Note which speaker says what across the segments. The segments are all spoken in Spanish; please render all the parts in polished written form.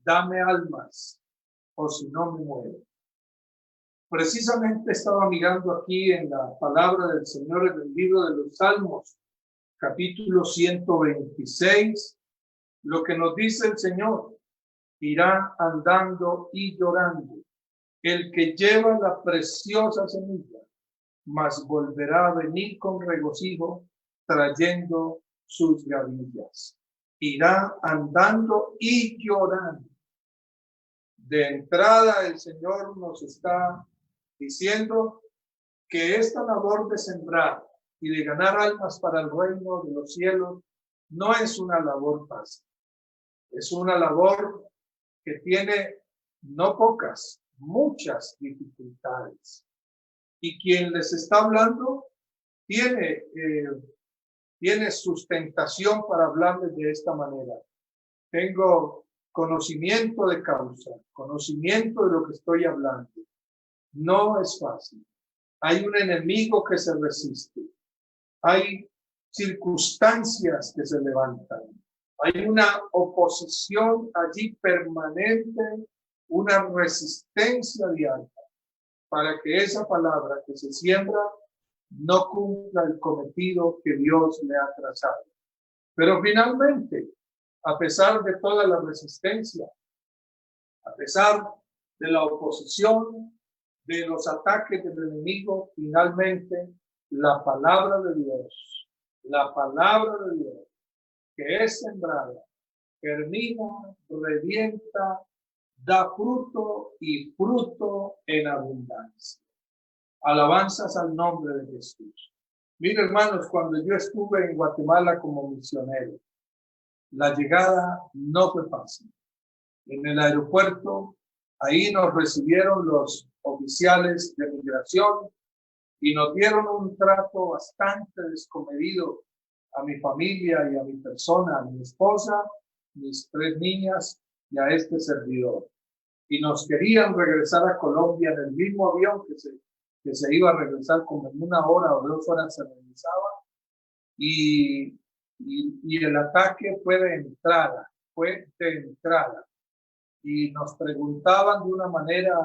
Speaker 1: dame almas, o si no me muero. Precisamente estaba mirando aquí en la palabra del Señor en el libro de los Salmos, capítulo 126, lo que nos dice el Señor: irá andando y llorando el que lleva la preciosa semilla, mas volverá a venir con regocijo trayendo sus gavillas. Irá andando y llorando. De entrada el Señor nos está diciendo que esta labor de sembrar y de ganar almas para el reino de los cielos no es una labor fácil. Es una labor que tiene no pocas, muchas dificultades. Y quien les está hablando tiene sustentación para hablarles de esta manera. Tengo conocimiento de causa, conocimiento de lo que estoy hablando. No es fácil. Hay un enemigo que se resiste. Hay circunstancias que se levantan. Hay una oposición allí permanente, una resistencia diaria para que esa palabra que se siembra no cumpla el cometido que Dios le ha trazado. Pero finalmente, a pesar de toda la resistencia, a pesar de la oposición, de los ataques del enemigo, finalmente la palabra de Dios, que es sembrada, germina, revienta, da fruto y fruto en abundancia. Alabanzas al nombre de Jesús. Mira, hermanos, cuando yo estuve en Guatemala como misionero, la llegada no fue fácil. En el aeropuerto, ahí nos recibieron los oficiales de migración y nos dieron un trato bastante descomedido a mi familia y a mi persona, a mi esposa, mis 3 niñas y a este servidor. Y nos querían regresar a Colombia en el mismo avión que se iba a regresar, como en 1 hora o 2 horas se regresaba. Y el ataque fue de entrada. Y nos preguntaban de una manera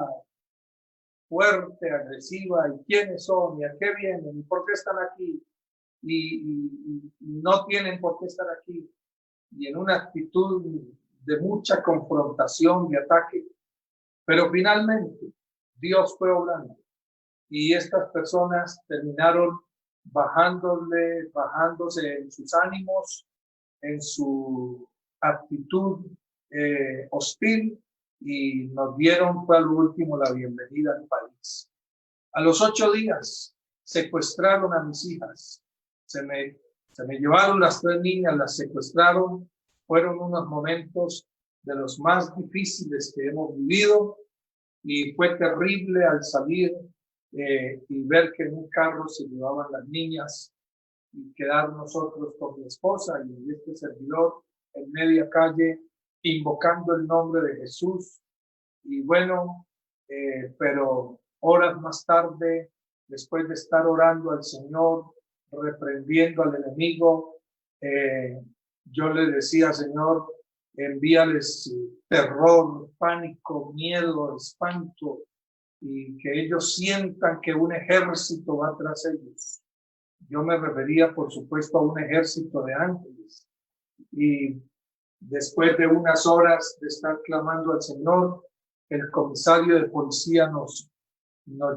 Speaker 1: fuerte, agresiva: ¿y quiénes son? ¿Y a qué vienen? ¿Y por qué están aquí? Y no tienen por qué estar aquí. Y en una actitud de mucha confrontación y ataque. Pero finalmente Dios fue obrando y estas personas terminaron bajándose en sus ánimos, en su actitud hostil, y nos dieron, fue al último, la bienvenida al país. A los 8 días secuestraron a mis hijas. Se me llevaron las 3 niñas, las secuestraron. Fueron unos momentos de los más difíciles que hemos vivido, y fue terrible al salir y ver que en un carro se llevaban las niñas y quedar nosotros con mi esposa y este servidor en media calle invocando el nombre de Jesús. Y bueno, pero horas más tarde, después de estar orando al Señor, reprendiendo al enemigo, yo le decía: Señor, envíales terror, pánico, miedo, espanto, y que ellos sientan que un ejército va tras ellos. Yo me refería, por supuesto, a un ejército de ángeles. Y después de unas horas de estar clamando al Señor, el comisario de policía nos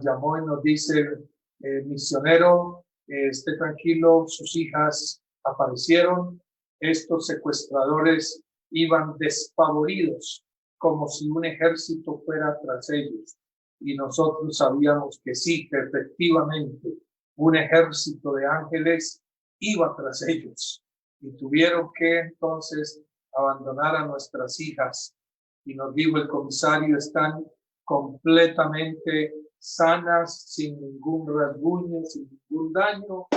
Speaker 1: llamó y nos dice: misionero, esté tranquilo, sus hijas aparecieron. Estos secuestradores iban despavoridos, como si un ejército fuera tras ellos. Y nosotros sabíamos que sí, que efectivamente un ejército de ángeles iba tras ellos. Y tuvieron que entonces abandonar a nuestras hijas. Y nos dijo el comisario: están completamente sanas, sin ningún rasguño, sin ningún daño.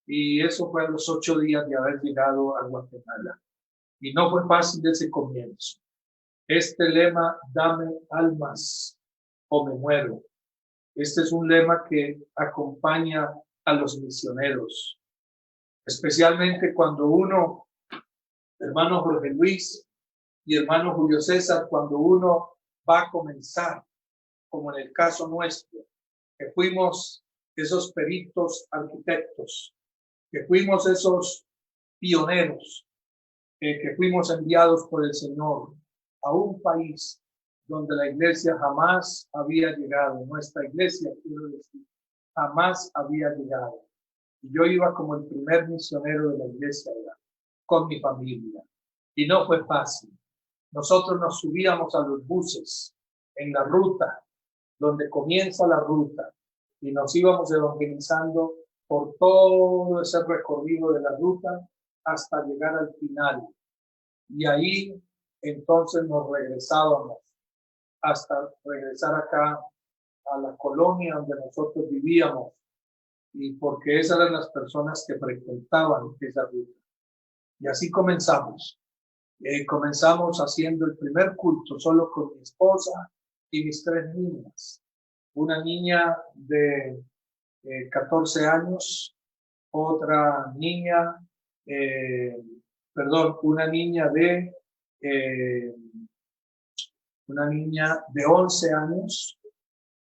Speaker 1: Y eso fue a los 8 días de haber llegado a Guatemala. Y no fue fácil ese comienzo. Este lema, dame almas o me muero. Este es un lema que acompaña a los misioneros. Especialmente cuando uno, hermano Jorge Luis, Y hermano Julio César, cuando uno va a comenzar, como en el caso nuestro, que fuimos esos peritos arquitectos, que fuimos esos pioneros, que fuimos enviados por el Señor a un país donde la iglesia jamás había llegado, nuestra iglesia, quiero decir, jamás había llegado. Y yo iba como el primer misionero de la iglesia con mi familia. Y no fue fácil. Nosotros nos subíamos a los buses en la ruta, donde comienza la ruta, y nos íbamos evangelizando por todo ese recorrido de la ruta hasta llegar al final. Y ahí entonces nos regresábamos hasta regresar acá a la colonia donde nosotros vivíamos, y porque esas eran las personas que frecuentaban esa ruta. Y así comenzamos. Comenzamos haciendo el primer culto solo con mi esposa y mis 3 niñas. Una niña de 14 años, otra niña, una niña de 11 años,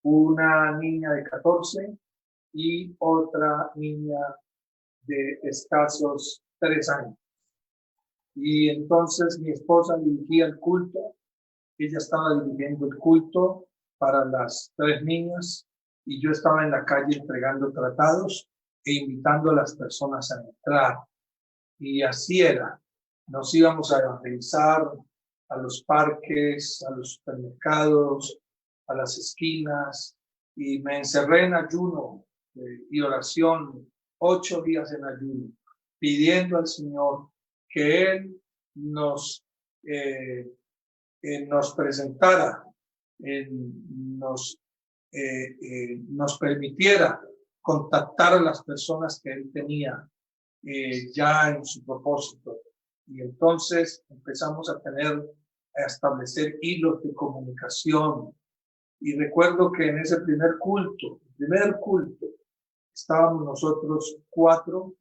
Speaker 1: una niña de 14 y otra niña de escasos 3 años. Y entonces mi esposa dirigía el culto, ella estaba dirigiendo el culto para las 3 niñas y yo estaba en la calle entregando tratados e invitando a las personas a entrar. Y así era, nos íbamos a evangelizar a los parques, a los supermercados, a las esquinas, y me encerré en ayuno y oración, 8 días en ayuno, pidiendo al Señor que Él nos presentara, nos permitiera contactar a las personas que Él tenía ya en su propósito. Y entonces empezamos a establecer hilos de comunicación. Y recuerdo que en ese primer culto, estábamos nosotros 4,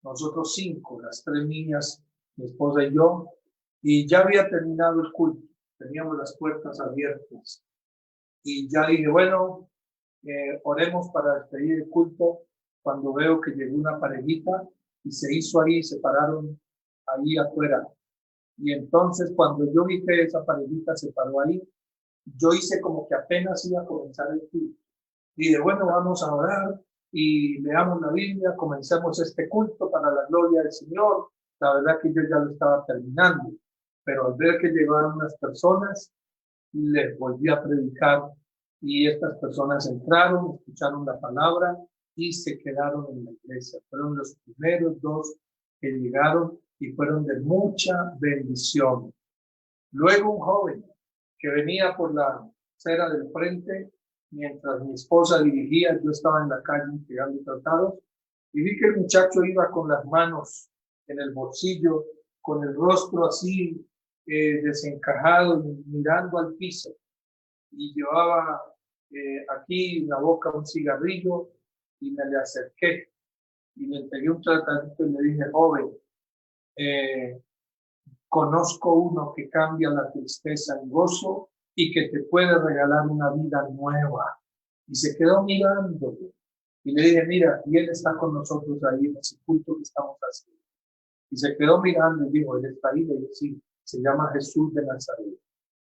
Speaker 1: nosotros 5, las 3 niñas, mi esposa y yo, y ya había terminado el culto, teníamos las puertas abiertas. Y ya dije, bueno, oremos para despedir el culto, cuando veo que llegó una parejita y se hizo ahí, se pararon ahí afuera. Y entonces cuando yo vi que esa parejita se paró ahí, yo hice como que apenas iba a comenzar el culto. Dije, bueno, vamos a orar y leamos la Biblia, comencemos este culto para la gloria del Señor. La verdad que yo ya lo estaba terminando, pero al ver que llegaban unas personas, les volví a predicar y estas personas entraron, escucharon la palabra y se quedaron en la iglesia. Fueron los primeros 2 que llegaron y fueron de mucha bendición. Luego un joven que venía por la acera del frente, mientras mi esposa dirigía, yo estaba en la calle entregando tratados, y vi que el muchacho iba con las manos en el bolsillo, con el rostro así desencajado, mirando al piso, y llevaba aquí en la boca un cigarrillo, y me le acerqué y le entregué un tratadito y le dije, joven, conozco uno que cambia la tristeza en gozo y que te puede regalar una vida nueva. Y se quedó mirando y le dije, mira, y él está con nosotros ahí en ese culto que estamos haciendo. Y se quedó mirando y dijo, él está ahí. Le dije, sí, se llama Jesús de Nazaret.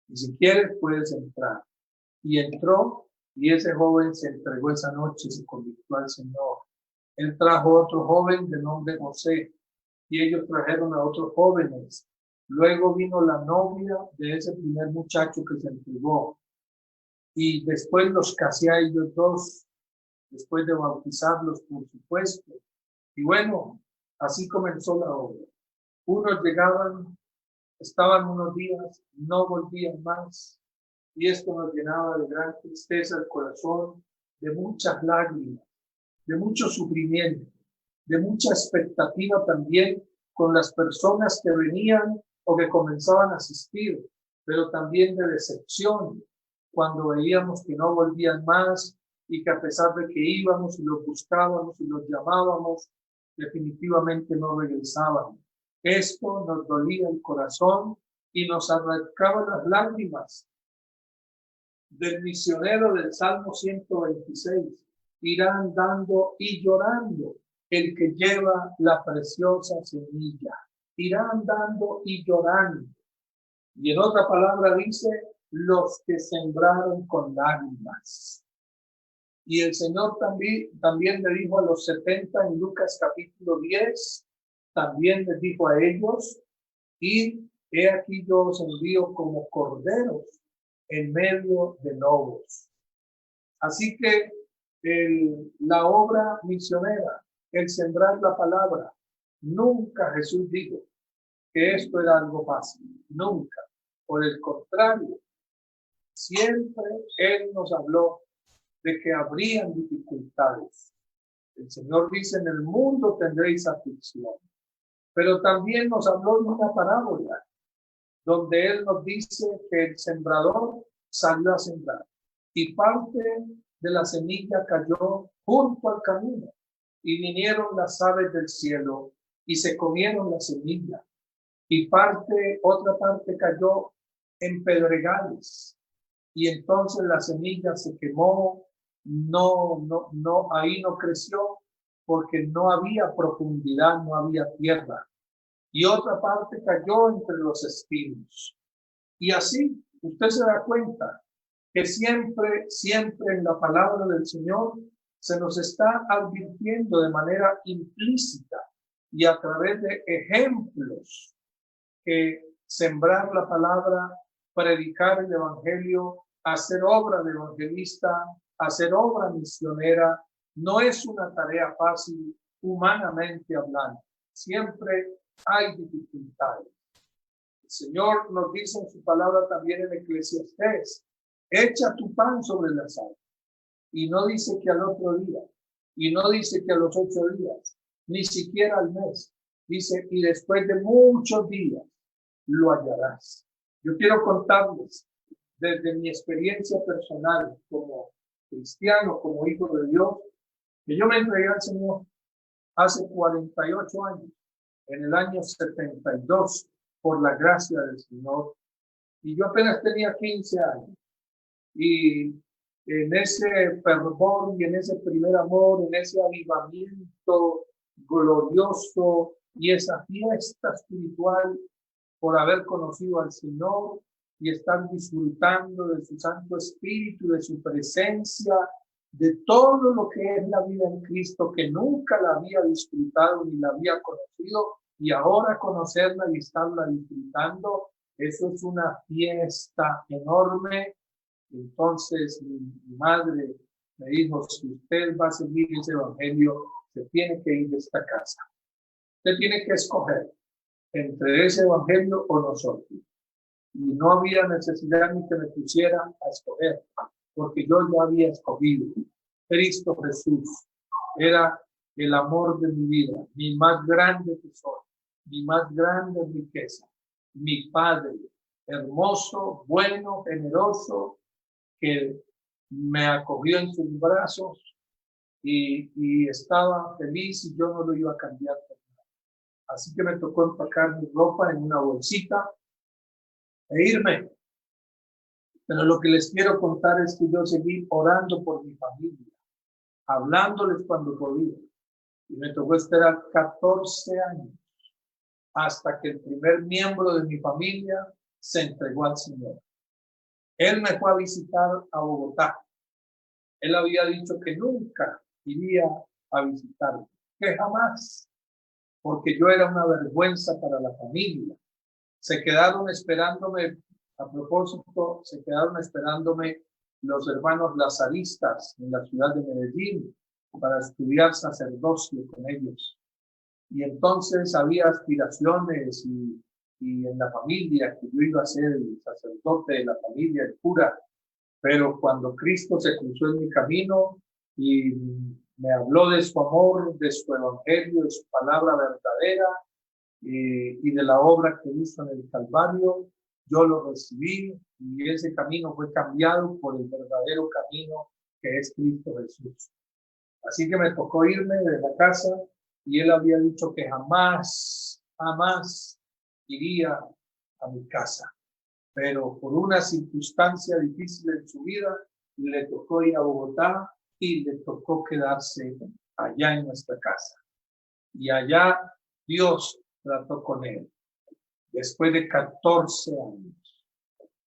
Speaker 1: Y si quieres puedes entrar. Y entró, y ese joven se entregó esa noche, se convirtió al Señor. Él trajo otro joven de nombre José, y ellos trajeron a otros jóvenes. Luego vino la novia de ese primer muchacho que se entregó, y después los casé a ellos 2, después de bautizarlos, por supuesto. Y bueno, así comenzó la obra. Unos llegaban, estaban unos días, no volvían más, y esto nos llenaba de gran tristeza el corazón, de muchas lágrimas, de mucho sufrimiento, de mucha expectativa también con las personas que venían o que comenzaban a asistir, pero también de decepción cuando veíamos que no volvían más y que a pesar de que íbamos y los buscábamos y los llamábamos, definitivamente no regresaban. Esto nos dolía el corazón y nos arrancaba las lágrimas del misionero del Salmo 126. Irá andando y llorando el que lleva la preciosa semilla. Irá andando y llorando. Y en otra palabra dice, los que sembraron con lágrimas. Y el Señor también le dijo a los 70 en Lucas capítulo 10, también les dijo a ellos, y he aquí yo os envío como corderos en medio de lobos. Así que la obra misionera, el sembrar la palabra, nunca Jesús dijo que esto era algo fácil, nunca. Por el contrario, siempre Él nos habló de que habrían dificultades. El Señor dice, en el mundo tendréis aflicción, pero también nos habló de una parábola, donde Él nos dice que el sembrador salió a sembrar y parte de la semilla cayó junto al camino y vinieron las aves del cielo y se comieron la semilla y otra parte cayó en pedregales y entonces la semilla se quemó, ahí no creció porque no había profundidad, no había tierra. Y otra parte cayó entre los espinos. Y así, usted se da cuenta que siempre en la palabra del Señor se nos está advirtiendo de manera implícita y a través de ejemplos que sembrar la palabra, predicar el evangelio, hacer obra de evangelista, hacer obra misionera, no es una tarea fácil humanamente hablando. Siempre hay dificultades. El Señor nos dice en su palabra también en Eclesiastés, echa tu pan sobre las aguas. Y no dice que al otro día, y no dice que a los 8 días, ni siquiera al mes. Dice, y después de muchos días lo hallarás. Yo quiero contarles desde mi experiencia personal como cristiano, como hijo de Dios, que yo me entregué al Señor hace 48 años, en el año 72, por la gracia del Señor. Y yo apenas tenía 15 años. Y en ese fervor y en ese primer amor, en ese avivamiento glorioso y esa fiesta espiritual por haber conocido al Señor y estar disfrutando de su Santo Espíritu, de su presencia, de todo lo que es la vida en Cristo, que nunca la había disfrutado ni la había conocido, y ahora conocerla y estarla disfrutando, eso es una fiesta enorme. Entonces mi madre me dijo, si usted va a seguir ese evangelio, se tiene que ir de esta casa. Usted tiene que escoger entre ese evangelio o nosotros. Y no había necesidad ni que me pusiera a escoger, porque yo ya había escogido. Cristo Jesús era el amor de mi vida, mi más grande tesoro, mi más grande riqueza, mi Padre, hermoso, bueno, generoso, que me acogió en sus brazos y estaba feliz y yo no lo iba a cambiar por nada. Así que me tocó empacar mi ropa en una bolsita e irme. Pero lo que les quiero contar es que yo seguí orando por mi familia, hablándoles cuando podía. Y me tocó esperar 14 años hasta que el primer miembro de mi familia se entregó al Señor. Él me fue a visitar a Bogotá. Él había dicho que nunca iría a visitarme, que jamás, porque yo era una vergüenza para la familia. Se quedaron esperándome, a propósito, se quedaron esperándome los hermanos lazaristas en la ciudad de Medellín para estudiar sacerdocio con ellos. Y entonces había aspiraciones y en la familia que yo iba a ser el sacerdote de la familia, el cura. Pero cuando Cristo se cruzó en mi camino y me habló de su amor, de su evangelio, de su palabra verdadera y de la obra que hizo en el Calvario, yo lo recibí y ese camino fue cambiado por el verdadero camino que es Cristo Jesús. Así que me tocó irme de la casa y él había dicho que jamás iría a mi casa. Pero por una circunstancia difícil en su vida, le tocó ir a Bogotá y le tocó quedarse allá en nuestra casa. Y allá Dios trató con él. Después de 14 años,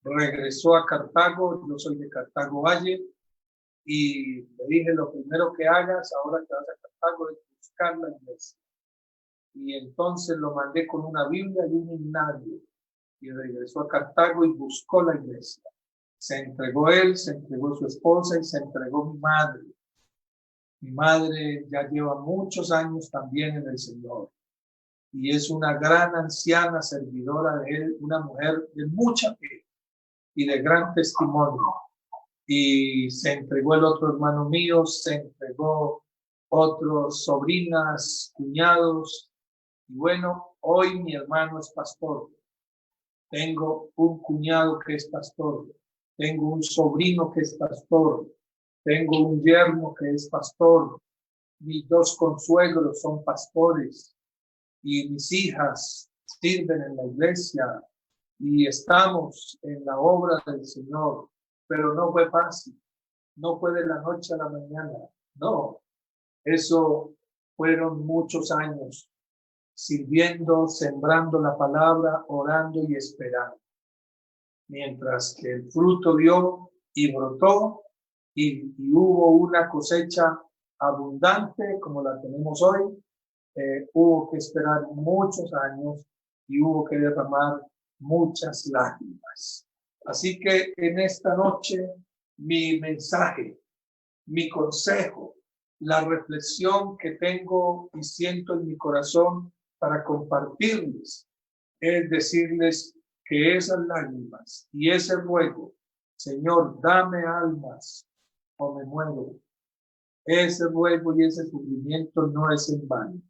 Speaker 1: regresó a Cartago. Yo soy de Cartago Valle. Y le dije, lo primero que hagas ahora que vas a Cartago es buscar la iglesia. Y entonces lo mandé con una Biblia y un himnario. Y regresó a Cartago y buscó la iglesia. Se entregó él, se entregó su esposa y se entregó mi madre. Mi madre ya lleva muchos años también en el Señor. Y es una gran anciana servidora de él, una mujer de mucha fe y de gran testimonio. Y se entregó el otro hermano mío, se entregó otros sobrinas, cuñados. Y bueno, hoy mi hermano es pastor. Tengo un cuñado que es pastor. Tengo un sobrino que es pastor. Tengo un yerno que es pastor. Mis dos consuegros son pastores. Y mis hijas sirven en la iglesia. Y estamos en la obra del Señor. Pero no fue fácil. No fue de la noche a la mañana. No. Eso fueron muchos años sirviendo, sembrando la palabra, orando y esperando. Mientras que el fruto dio y brotó y hubo una cosecha abundante como la tenemos hoy, hubo que esperar muchos años y hubo que derramar muchas lágrimas. Así que en esta noche mi mensaje, mi consejo, la reflexión que tengo y siento en mi corazón para compartirles es decirles que esas lágrimas y ese ruego, Señor, dame almas o me muero, ese ruego y ese sufrimiento no es en vano,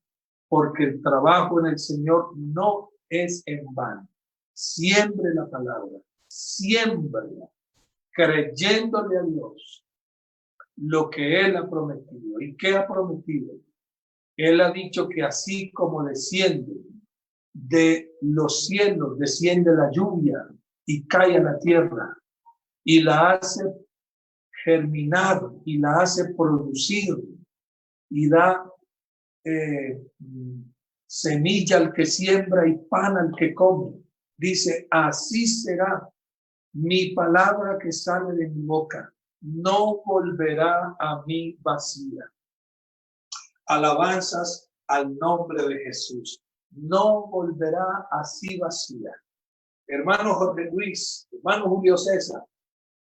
Speaker 1: porque el trabajo en el Señor no es en vano. Siembre la palabra, siémbrala, creyéndole a Dios lo que Él ha prometido. ¿Y qué ha prometido? Él ha dicho que así como desciende de los cielos, desciende la lluvia y cae a la tierra y la hace germinar y la hace producir y da semilla al que siembra y pan al que come. Dice, así será mi palabra que sale de mi boca. No volverá a mí vacía. Alabanzas al nombre de Jesús. No volverá así vacía. Hermano Jorge Luis, hermano Julio César,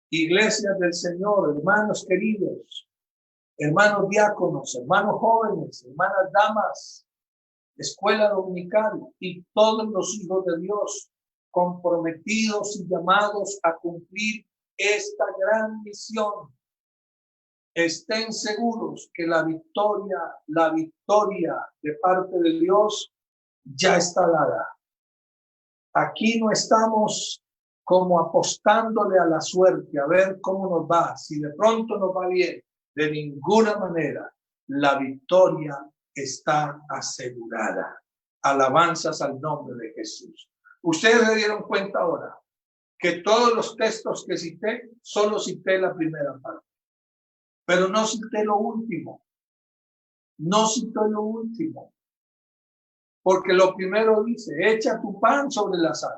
Speaker 1: iglesias del Señor, hermanos queridos, hermanos diáconos, hermanos jóvenes, hermanas damas, escuela dominical y todos los hijos de Dios comprometidos y llamados a cumplir esta gran misión. Estén seguros que la victoria de parte de Dios ya está dada. Aquí no estamos como apostándole a la suerte, a ver cómo nos va. Si de pronto nos va bien, de ninguna manera. La victoria está asegurada. Alabanzas al nombre de Jesús. Ustedes se dieron cuenta ahora que todos los textos que cité, solo cité la primera parte. Pero no cité lo último. No cité lo último. Porque lo primero dice, echa tu pan sobre la sal.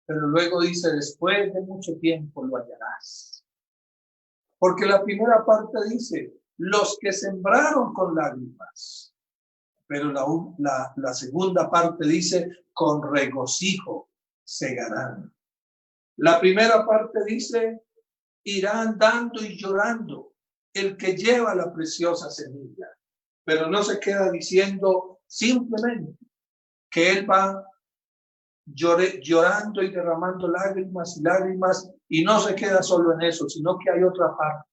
Speaker 1: Pero luego dice, después de mucho tiempo lo hallarás. Porque la primera parte dice, los que sembraron con lágrimas. Pero la segunda parte dice, con regocijo segarán. La primera parte dice, irá andando y llorando el que lleva la preciosa semilla. Pero no se queda diciendo simplemente que él va llorando y derramando lágrimas y lágrimas, y no se queda solo en eso, sino que hay otra parte,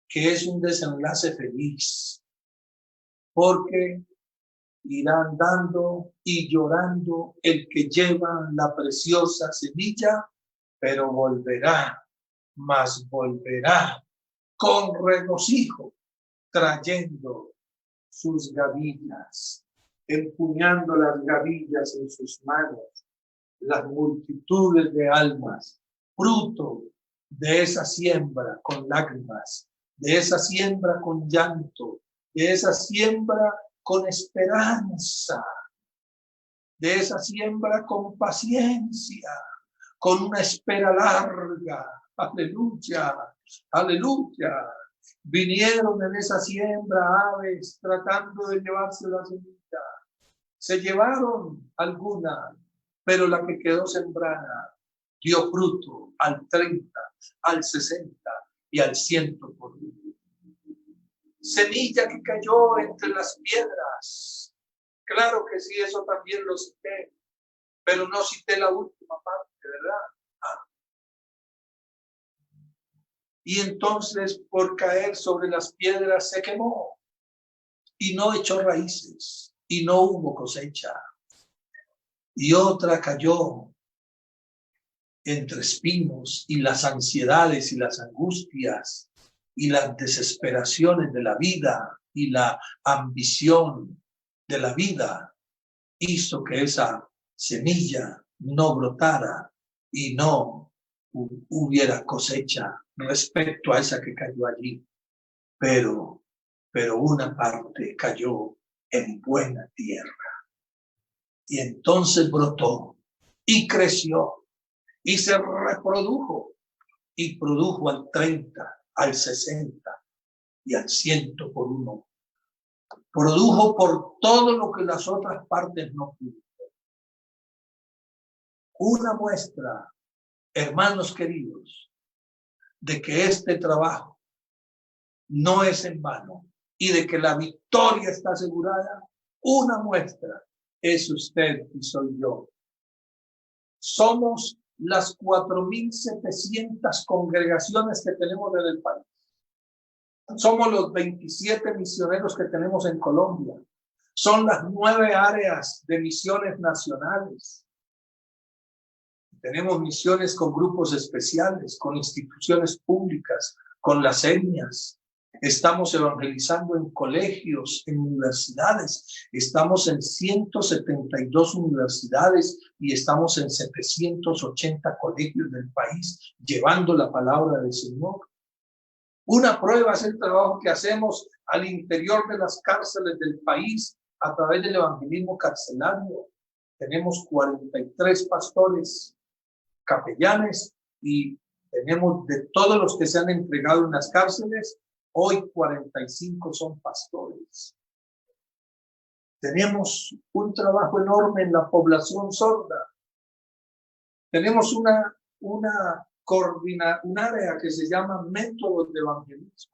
Speaker 1: que es un desenlace feliz, porque irá andando y llorando el que lleva la preciosa semilla, pero volverá, mas volverá con regocijo, trayendo sus gavillas, empuñando las gavillas en sus manos, las multitudes de almas, fruto de esa siembra con lágrimas, de esa siembra con llanto, de esa siembra con esperanza, de esa siembra con paciencia, con una espera larga. Aleluya, aleluya. Vinieron en esa siembra aves tratando de llevarse la semilla. Se llevaron alguna, pero la que quedó sembrada dio fruto al 30, al 60 y al 100 por uno. Semilla que cayó entre las piedras. Claro que sí, eso también lo cité, pero no cité la última parte, ¿verdad? Y entonces, por caer sobre las piedras, se quemó y no echó raíces y no hubo cosecha. Y otra cayó entre espinos y las ansiedades y las angustias y las desesperaciones de la vida y la ambición de la vida hizo que esa semilla no brotara y no hubiera cosecha respecto a esa que cayó allí. Pero una parte cayó en buena tierra. Y entonces brotó y creció y se reprodujo y produjo al 30, al 60 y al 100 por uno. Produjo por todo lo que las otras partes no pudieron. Una muestra, hermanos queridos, de que este trabajo no es en vano y de que la victoria está asegurada. Una muestra es usted y soy yo. Somos las 4.700 congregaciones que tenemos en el país. Somos los 27 misioneros que tenemos en Colombia. Son las 9 áreas de misiones nacionales. Tenemos misiones con grupos especiales, con instituciones públicas, con las etnias. Estamos evangelizando en colegios, en universidades. Estamos en 172 universidades y estamos en 780 colegios del país, llevando la palabra del Señor. Una prueba es el trabajo que hacemos al interior de las cárceles del país a través del evangelismo carcelario. Tenemos 43 pastores, capellanes, y tenemos de todos los que se han entregado en las cárceles, hoy 45 son pastores. Tenemos un trabajo enorme en la población sorda. Tenemos un área que se llama métodos de evangelismo.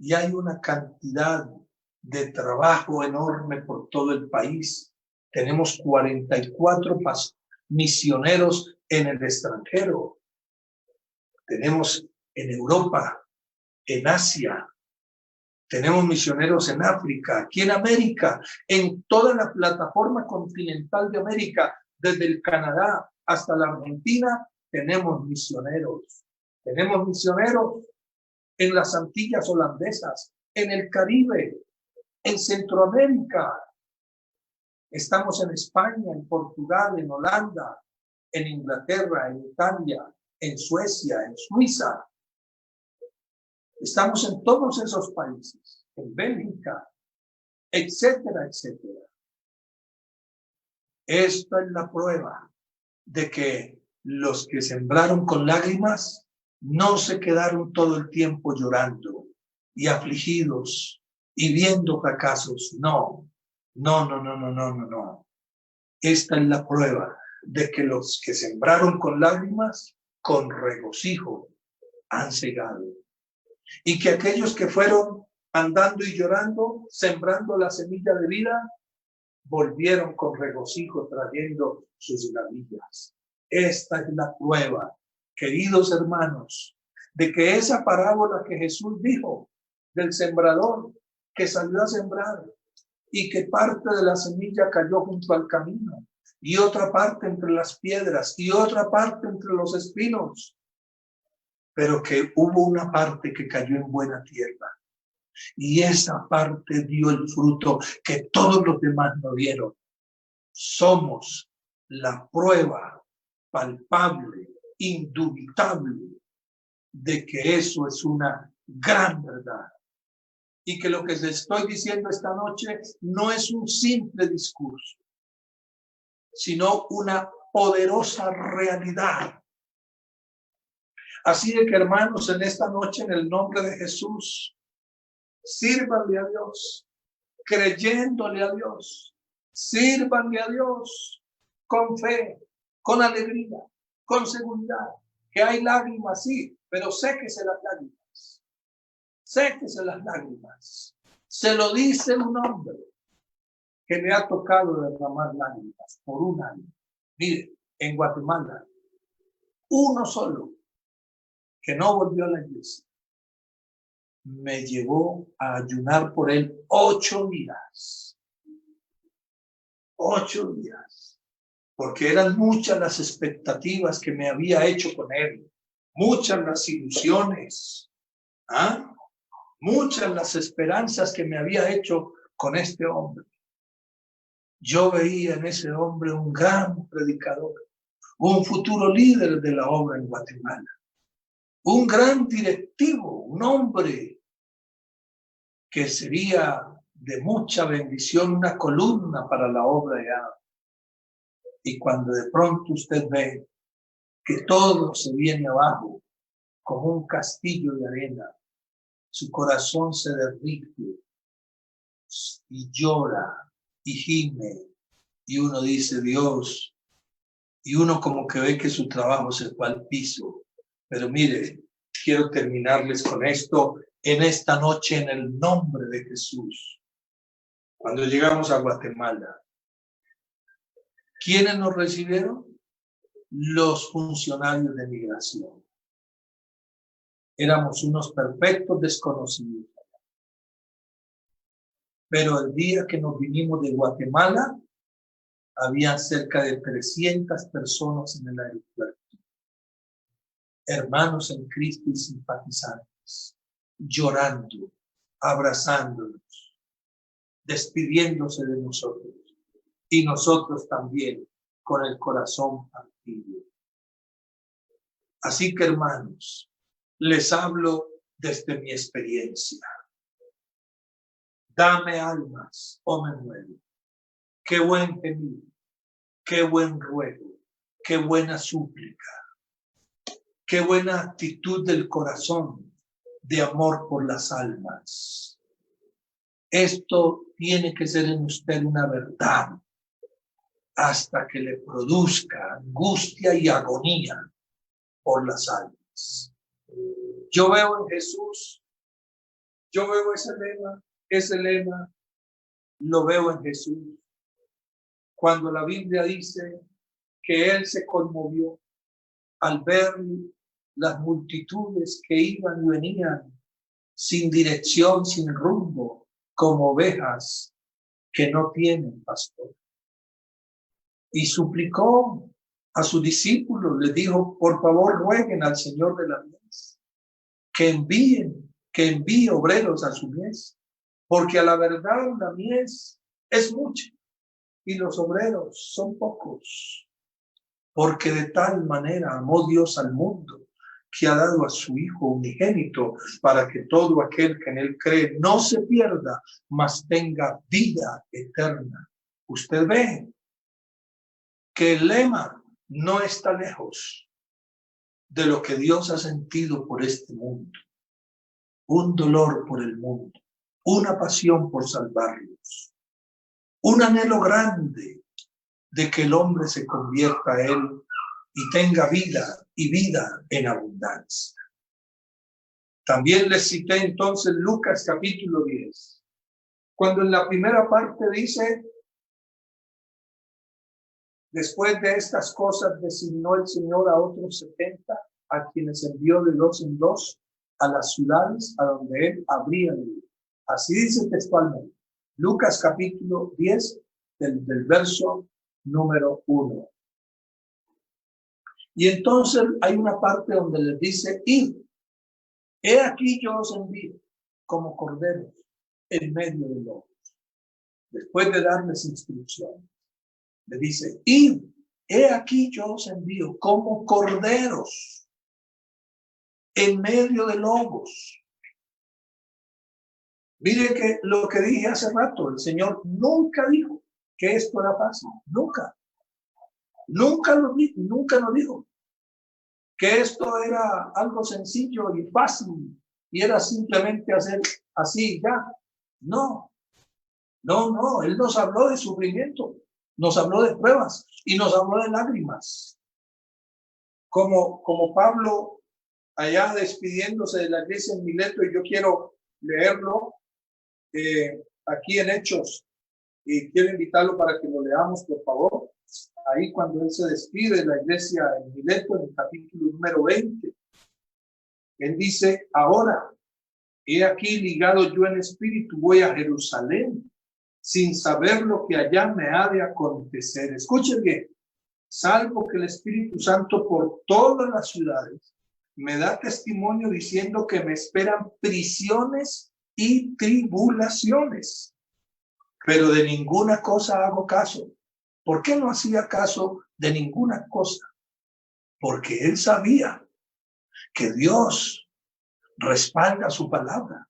Speaker 1: Y hay una cantidad de trabajo enorme por todo el país. Tenemos 44 misioneros en el extranjero. Tenemos en Europa, en Asia. Tenemos misioneros en África, aquí en América, en toda la plataforma continental de América, desde el Canadá hasta la Argentina, tenemos misioneros. Tenemos misioneros en las Antillas holandesas, en el Caribe, en Centroamérica. Estamos en España, en Portugal, en Holanda, en Inglaterra, en Italia, en Suecia, en Suiza. Estamos en todos esos países, en Bélgica, etcétera, etcétera. Esta es la prueba de que los que sembraron con lágrimas no se quedaron todo el tiempo llorando y afligidos y viendo fracasos. No. Esta es la prueba de que los que sembraron con lágrimas, con regocijo, han segado. Y que aquellos que fueron andando y llorando, sembrando la semilla de vida, volvieron con regocijo trayendo sus gavillas. Esta es la prueba, queridos hermanos, de que esa parábola que Jesús dijo del sembrador que salió a sembrar y que parte de la semilla cayó junto al camino y otra parte entre las piedras y otra parte entre los espinos, pero que hubo una parte que cayó en buena tierra y esa parte dio el fruto que todos los demás no dieron. Somos la prueba palpable, indubitable, de que eso es una gran verdad. Y que lo que les estoy diciendo esta noche no es un simple discurso, sino una poderosa realidad. Así de que, hermanos, en esta noche, en el nombre de Jesús, sírvanle a Dios, creyéndole a Dios, sírvanle a Dios con fe, con alegría, con seguridad, que hay lágrimas, sí, pero séquese las lágrimas, séquese las lágrimas. Se lo dice un hombre que le ha tocado derramar lágrimas por un año. Mire, en Guatemala, uno solo que no volvió a la iglesia, me llevó a ayunar por él 8 días. 8 días. Porque eran muchas las expectativas que me había hecho con él. Muchas las ilusiones. Muchas las esperanzas que me había hecho con este hombre. Yo veía en ese hombre un gran predicador, un futuro líder de la obra en Guatemala, un gran directivo, un hombre que sería de mucha bendición, una columna para la obra de Dios. Y cuando de pronto usted ve que todo se viene abajo como un castillo de arena, su corazón se derrite y llora y gime, y uno dice, Dios, y uno como que ve que su trabajo se fue al piso. Pero mire, quiero terminarles con esto en esta noche en el nombre de Jesús. Cuando llegamos a Guatemala, ¿quiénes nos recibieron? Los funcionarios de migración. Éramos unos perfectos desconocidos. Pero el día que nos vinimos de Guatemala, había cerca de 300 personas en el aeropuerto. Hermanos en Cristo y simpatizantes, llorando, abrazándonos, despidiéndose de nosotros. Y nosotros también, con el corazón partido. Así que, hermanos, les hablo desde mi experiencia. Dame almas, oh me muero. Qué buen gemir, qué buen ruego, qué buena súplica, qué buena actitud del corazón de amor por las almas. Esto tiene que ser en usted una verdad hasta que le produzca angustia y agonía por las almas. Yo veo en Jesús, yo veo ese lema, lo veo en Jesús. Cuando la Biblia dice que Él se conmovió al ver las multitudes que iban y venían sin dirección, sin rumbo, como ovejas que no tienen pastor. Y suplicó a sus discípulos, les dijo, por favor rueguen al Señor de la mies, que envíe obreros a su mies, porque a la verdad la mies es mucha y los obreros son pocos, porque de tal manera amó Dios al mundo, que ha dado a su Hijo unigénito, para que todo aquel que en él cree no se pierda, mas tenga vida eterna. Usted ve que el lema no está lejos de lo que Dios ha sentido por este mundo. Un dolor por el mundo, una pasión por salvarlos, un anhelo grande de que el hombre se convierta a Él y tenga vida y vida en abundancia. También les cité entonces Lucas capítulo 10, cuando en la primera parte dice, después de estas cosas designó el Señor a otros 70, a quienes envió de 2 en 2 a las ciudades a donde Él habría de ir. Así dice textualmente, Lucas capítulo 10, del verso número 1. Y entonces hay una parte donde les dice, id, he aquí yo os envío como corderos en medio de lobos. Después de darles instrucciones, le dice, id he aquí yo os envío como corderos en medio de lobos. Mire que lo que dije hace rato, el Señor nunca dijo que esto era fácil, nunca. Nunca lo dijo que esto era algo sencillo y fácil y era simplemente hacer así ya. No, Él nos habló de sufrimiento, nos habló de pruebas y nos habló de lágrimas. Como Pablo allá despidiéndose de la iglesia en Mileto, y yo quiero leerlo aquí en Hechos, y quiero invitarlo para que lo leamos, por favor. Ahí cuando él se despide de la iglesia en Mileto, en el capítulo número 20, él dice: ahora, he aquí ligado yo en espíritu, voy a Jerusalén, sin saber lo que allá me ha de acontecer. Escuchen bien: salvo que el Espíritu Santo por todas las ciudades me da testimonio diciendo que me esperan prisiones y tribulaciones, pero de ninguna cosa hago caso. ¿Por qué no hacía caso de ninguna cosa? Porque él sabía que Dios respalda su palabra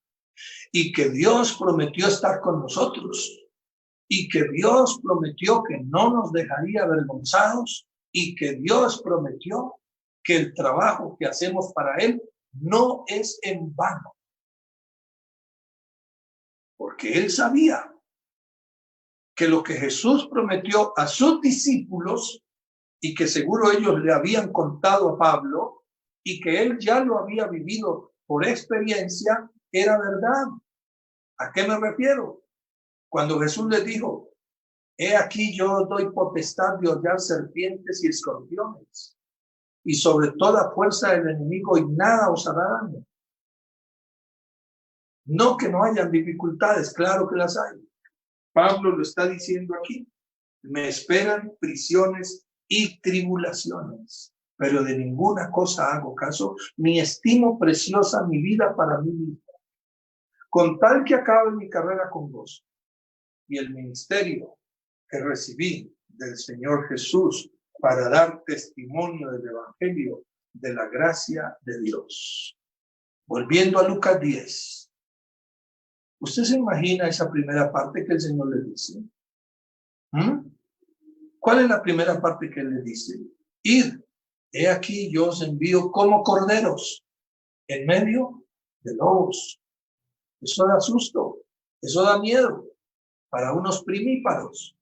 Speaker 1: y que Dios prometió estar con nosotros y que Dios prometió que no nos dejaría avergonzados y que Dios prometió que el trabajo que hacemos para él no es en vano. Porque él sabía que lo que Jesús prometió a sus discípulos y que seguro ellos le habían contado a Pablo y que él ya lo había vivido por experiencia, era verdad. ¿A qué me refiero? Cuando Jesús les dijo: he aquí yo doy potestad de hollar serpientes y escorpiones, y sobre toda fuerza del enemigo, y nada os hará daño. No que no hayan dificultades, claro que las hay. Pablo lo está diciendo aquí: me esperan prisiones y tribulaciones, pero de ninguna cosa hago caso, ni estimo preciosa mi vida para mí mismo, con tal que acabe mi carrera con gozo y el ministerio que recibí del Señor Jesús para dar testimonio del Evangelio de la gracia de Dios. Volviendo a Lucas 10. ¿Usted se imagina esa primera parte que el Señor le dice? ¿Cuál es la primera parte que él le dice? Id, he aquí yo os envío como corderos en medio de lobos. Eso da susto, eso da miedo para unos primíparos.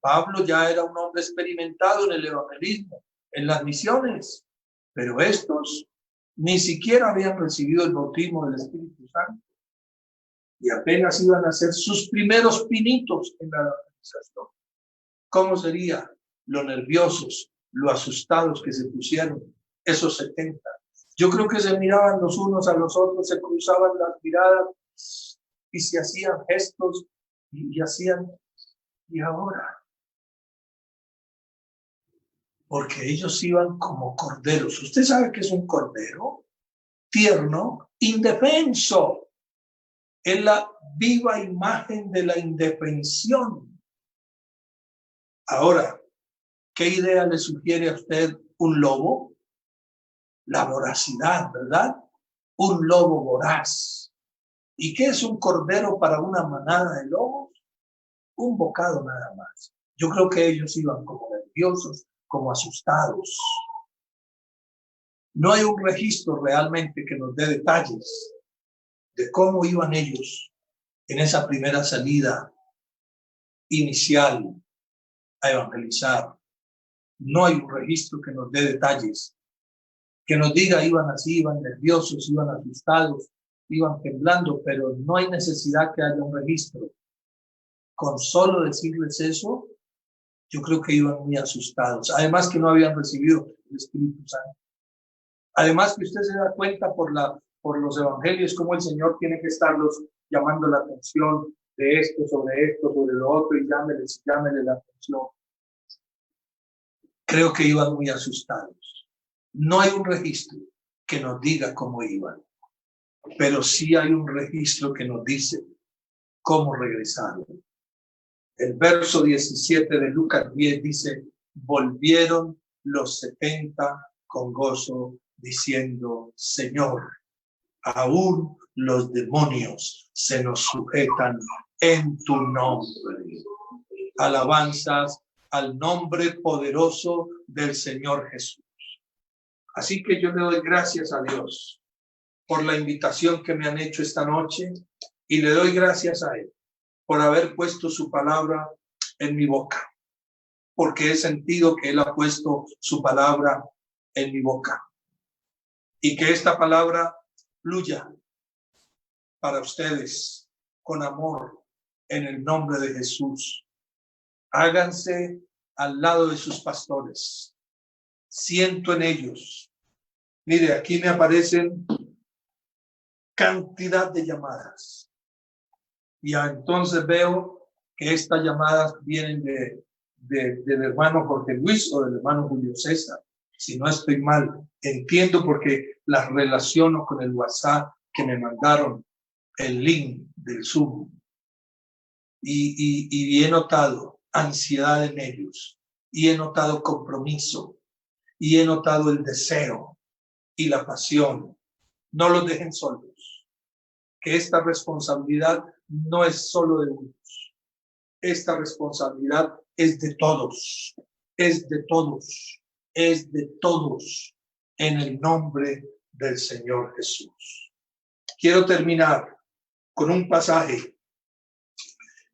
Speaker 1: Pablo ya era un hombre experimentado en el evangelismo, en las misiones, pero estos ni siquiera habían recibido el bautismo del Espíritu Santo y apenas iban a hacer sus primeros pinitos en la evangelización. ¿Cómo sería lo nerviosos, lo asustados que se pusieron esos 70? Yo creo que se miraban los unos a los otros, se cruzaban las miradas y se hacían gestos y hacían, ¿y ahora? Porque ellos iban como corderos. ¿Usted sabe qué es un cordero? Tierno, indefenso. Es la viva imagen de la indefensión. Ahora, ¿qué idea le sugiere a usted un lobo? La voracidad, ¿verdad? Un lobo voraz. ¿Y qué es un cordero para una manada de lobos? Un bocado nada más. Yo creo que ellos iban como nerviosos, como asustados. No hay un registro realmente que nos dé detalles de cómo iban ellos en esa primera salida inicial a evangelizar. No hay un registro que nos dé detalles, que nos diga iban así, iban nerviosos, iban asustados, iban temblando, pero no hay necesidad que haya un registro. Con solo decirles eso, yo creo que iban muy asustados. Además que no habían recibido el Espíritu Santo. Además que usted se da cuenta por los evangelios cómo el Señor tiene que estarlos llamando la atención de esto, sobre lo otro, y llámele la atención. Creo que iban muy asustados. No hay un registro que nos diga cómo iban, pero sí hay un registro que nos dice cómo regresaron. El verso 17 de Lucas 10 dice: volvieron los 70 con gozo, diciendo: Señor, aún los demonios se nos sujetan en tu nombre. Alabanzas al nombre poderoso del Señor Jesús. Así que yo le doy gracias a Dios por la invitación que me han hecho esta noche y le doy gracias a Él por haber puesto su palabra en mi boca, porque he sentido que Él ha puesto su palabra en mi boca y que esta palabra fluya para ustedes con amor en el nombre de Jesús. Háganse al lado de sus pastores. Siento en ellos. Mire, aquí me aparecen cantidad de llamadas. Y entonces veo que estas llamadas vienen del hermano Jorge Luis o del hermano Julio César. Si no estoy mal, entiendo porque las relaciono con el WhatsApp que me mandaron, el link del Zoom. Y he notado ansiedad en ellos. Y he notado compromiso. Y he notado el deseo y la pasión. No los dejen solos. Que esta responsabilidad no es solo de unos. Esta responsabilidad es de todos. Es de todos. Es de todos. En el nombre del Señor Jesús. Quiero terminar con un pasaje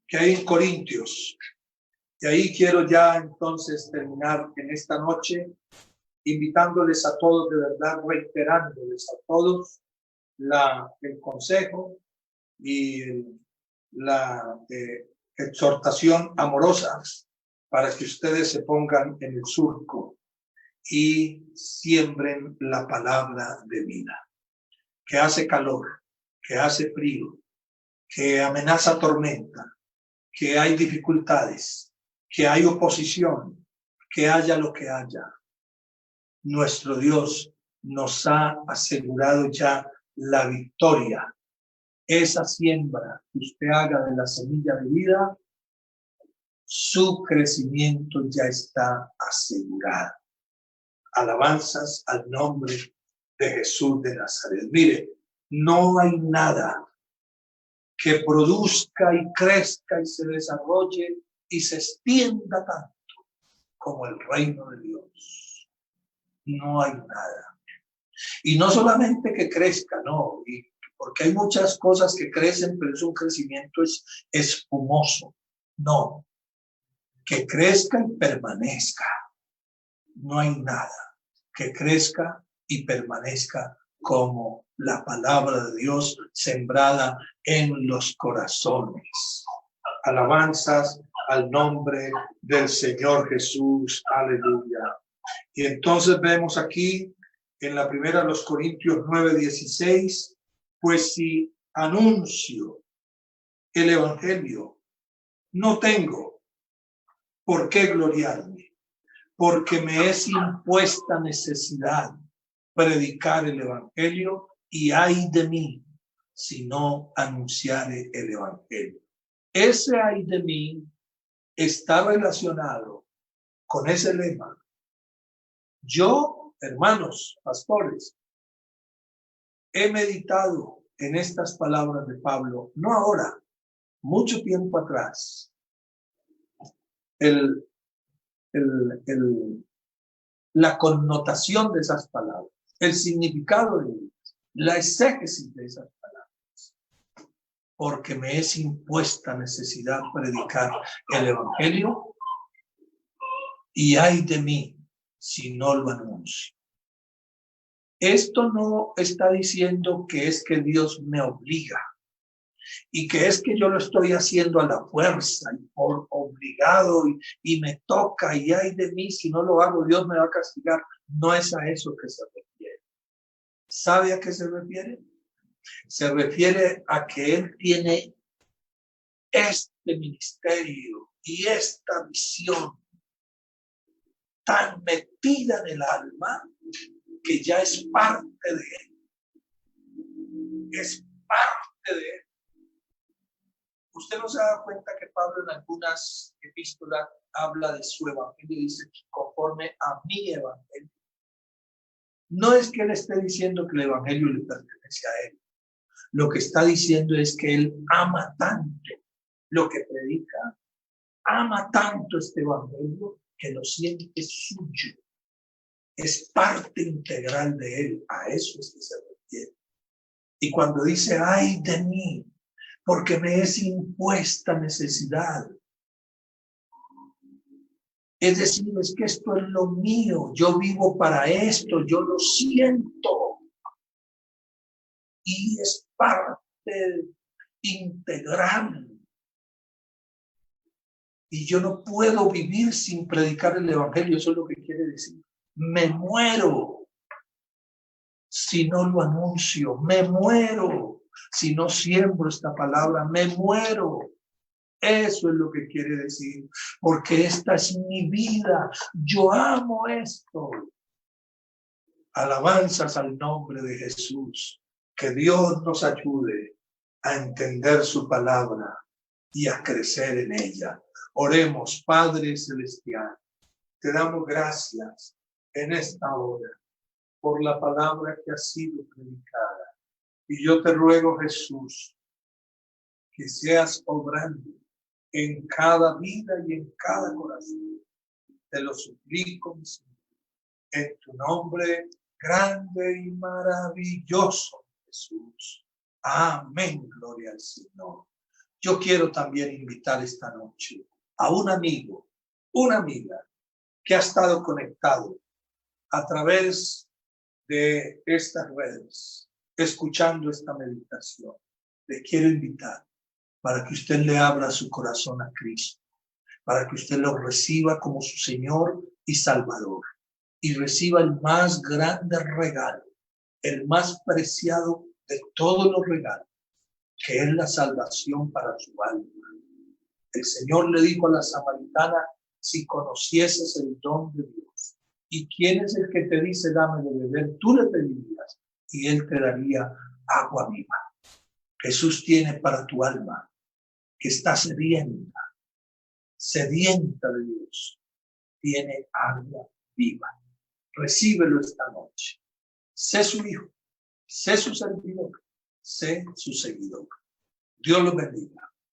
Speaker 1: que hay en Corintios. Y ahí quiero ya entonces terminar en esta noche, invitándoles a todos, de verdad, reiterándoles a todos el consejo y la exhortación amorosa para que ustedes se pongan en el surco y siembren la palabra de vida. Que hace calor, que hace frío, que amenaza tormenta, que hay dificultades, que hay oposición, que haya lo que haya. Nuestro Dios nos ha asegurado ya la victoria. Esa siembra que usted haga de la semilla de vida, su crecimiento ya está asegurado. Alabanzas al nombre de Jesús de Nazaret. Mire, no hay nada que produzca y crezca y se desarrolle y se extienda tanto como el reino de Dios. No hay nada. Y no solamente que crezca, no, porque hay muchas cosas que crecen, pero es un crecimiento espumoso. No, que crezca y permanezca. No hay nada que crezca y permanezca como la palabra de Dios sembrada en los corazones. Alabanzas al nombre del Señor Jesús. Aleluya. Y entonces vemos aquí en la primera de los Corintios 9:16, pues si anuncio el evangelio, no tengo por qué gloriarme, porque me es impuesta necesidad predicar el evangelio, y ay de mí si no anunciare el evangelio. Ese ay de mí está relacionado con ese lema. Yo, hermanos, pastores, he meditado en estas palabras de Pablo, no ahora, mucho tiempo atrás. La connotación de esas palabras, el significado de ellas, la exégesis de esas palabras. Porque me es impuesta necesidad predicar el evangelio, y ay de mí si no lo anuncio. Esto no está diciendo que es que Dios me obliga y que es que yo lo estoy haciendo a la fuerza y por obligado y me toca y ay de mí si no lo hago Dios me va a castigar. No es a eso que se refiere. ¿Sabe a qué se refiere? Se refiere a que Él tiene este ministerio y esta visión tan metida en el alma que ya es parte de Él. Es parte de Él. Usted no se da cuenta que Pablo en algunas epístolas habla de su evangelio, dice conforme a mi evangelio. No es que él esté diciendo que el evangelio le pertenece a él. Lo que está diciendo es que él ama tanto lo que predica, ama tanto este evangelio que lo siente suyo. Es parte integral de él. A eso es que se refiere. Y cuando dice, ay de mí, porque me es impuesta necesidad. Es decir, es que esto es lo mío, yo vivo para esto, yo lo siento. Y es parte integral. Y yo no puedo vivir sin predicar el evangelio, eso es lo que quiere decir. Me muero si no lo anuncio, me muero si no siembro esta palabra, me muero. Eso es lo que quiere decir, porque esta es mi vida, yo amo esto. Alabanzas al nombre de Jesús, que Dios nos ayude a entender su palabra y a crecer en ella. Oremos, Padre Celestial, te damos gracias en esta hora por la palabra que ha sido predicada. Y yo te ruego, Jesús, que seas obrando en cada vida y en cada corazón. Te lo suplico, mi Señor, en tu nombre grande y maravilloso, Jesús. Amén, gloria al Señor. Yo quiero también invitar esta noche a un amigo, una amiga que ha estado conectado a través de estas redes, escuchando esta meditación. Le quiero invitar para que usted le abra su corazón a Cristo, para que usted lo reciba como su Señor y Salvador, y reciba el más grande regalo, el más preciado de todos los regalos, que es la salvación para su alma. El Señor le dijo a la samaritana, si conocieses el don de Dios, ¿y quién es el que te dice dame de beber? Tú le pedirías y él te daría agua viva. Jesús tiene para tu alma, que está sedienta de Dios, tiene agua viva. Recíbelo esta noche. Sé su hijo, sé su servidor, sé su seguidor. Dios los bendiga.